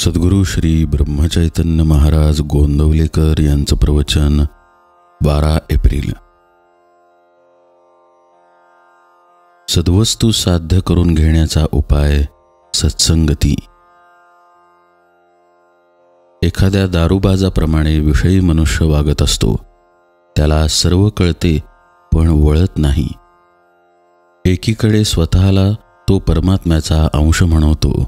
सद्गुरू श्री ब्रह्मचैतन्य महाराज गोंदवलेकर यांचं प्रवचन 12 एप्रिल। सद्वस्तू साध्य करून घेण्याचा उपाय सत्संगती। एखाद्या दारूबाजाप्रमाणे विषयी मनुष्य वागत असतो। त्याला सर्व कळते पण वळत नाही। एकीकडे स्वतःला तो परमात्म्याचा अंश म्हणवतो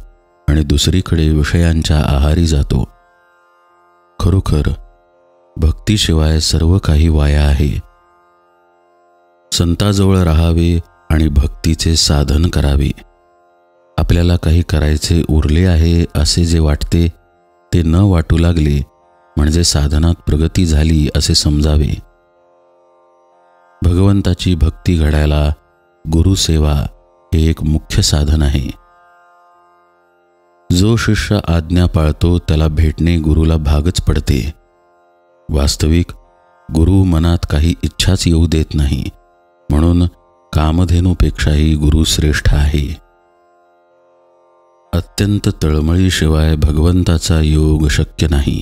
आणि दुसरीकडे विषयांच्या आहारी जातो। खरोखर भक्तीशिवाय सर्व काही वाया आहे। संताजवळ राहावे आणि भक्तीचे साधन करावे। आपल्याला काही करायचे उरले आहे असे जे वाटते ते न वाटू लागले म्हणजे साधनात प्रगती झाली असे समजावे। भगवंताची भक्ती घडायला गुरुसेवा हे एक मुख्य साधन आहे। जो शिष्य आज्ञा पाळतो त्याला भेटणे गुरुला भागच पडते। वास्तविक गुरु मनात काही इच्छाच येऊ देत नाही, म्हणून कामधेनूपेक्षाही गुरु श्रेष्ठ आहे। अत्यंत तळमळीशिवाय भगवंताचा योग शक्य नाही।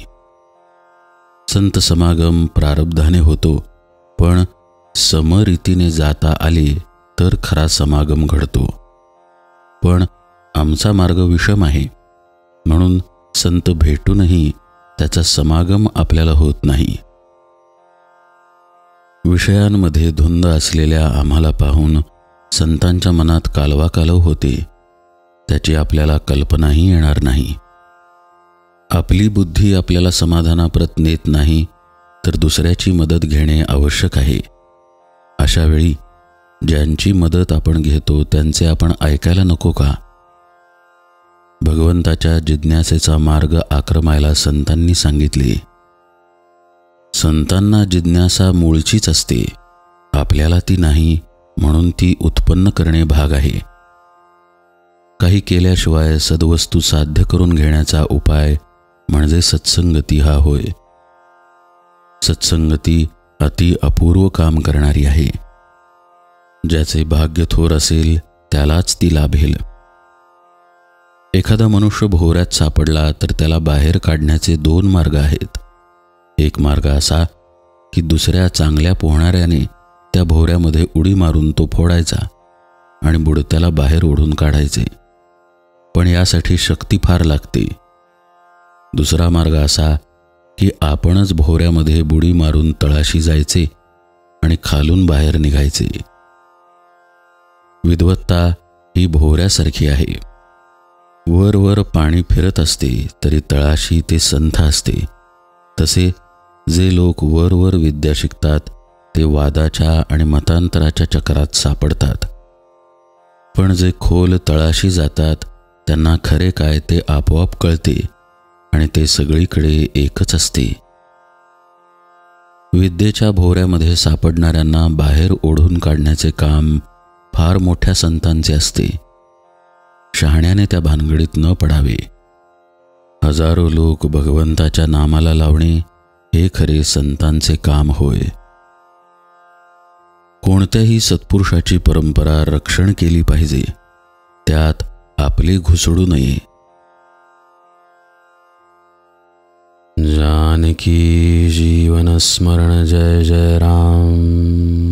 संत समागम प्रारब्धाने होतो, पण समरीतीने जाता आले तर खरा समागम घडतो। पण आमचा मार्ग विषम आहे, म्हणून संत भेटूनही त्याचा समागम आपल्याला होत नाही। विषयांमध्ये धुंद असलेल्या आम्हाला पाहून संतांच्या मनात कालवाकालव होते, त्याची आपल्याला कल्पनाही येणार नाही। आपली बुद्धी आपल्याला समाधानाप्रत नेत नाही तर दुसऱ्याची मदत घेणे आवश्यक आहे। अशा वेळी ज्यांची मदत आपण घेतो त्यांचे आपण ऐकायला नको का? भगवंताच्या जिज्ञासेचा मार्ग आक्रमायला संतांनी सांगितले। संतांना जिज्ञासा मूळचीच असते, आपल्याला ती नाही, म्हणून ती उत्पन्न करणे भाग आहे। काही केल्याशिवाय सद्वस्तू साध्य करून घेण्याचा उपाय म्हणजे सत्संगती हा होय। सत्संगती अति अपूर्व काम करणारी आहे। ज्याचे भाग्य थोर असेल त्यालाच ती लाभेल। एखादा मनुष्य भोवऱ्यात सापडला तर त्याला बाहेर काढण्याचे 2 मार्ग आहेत। एक मार्ग असा की दुसऱ्या चांगल्या पोहणाऱ्याने त्या भोवऱ्यामध्ये उडी मारून तो फोडायचा आणि बुडत्याला बाहेर ओढून काढायचे, पण यासाठी शक्ती फार लागते। दुसरा मार्ग असा की आपणच भोवऱ्यामध्ये बुडी मारून तळाशी जायचे आणि खालून बाहेर निघायचे। विद्वत्ता ही भोवऱ्यासारखी आहे। वर वर पाणी फिरत असते तरी तळाशी ते संथ असते। तसे जे लोक वर वर विद्या शिकतात ते वादाच्या आणि मतांतराच्या चक्रात सापडतात, पण जे खोल तळाशी जातात त्यांना खरे काय ते आपोआप कळते आणि ते सगळीकडे एकच असते। विद्येच्या भोवऱ्यामध्ये सापडणाऱ्यांना बाहेर ओढून काढण्याचे काम फार मोठ्या संतांचे असते। शहाण्याने त्या भानगडीत न पडावे। हजारो लोक भगवंताच्या नामाला लावणे हे खरे संतांचे काम होय। कोणत्याही सत्पुरुषाची परंपरा रक्षण केली पाहिजे, त्यात आपले घुसडू नये। जानकी जीवन स्मरण जय जय राम।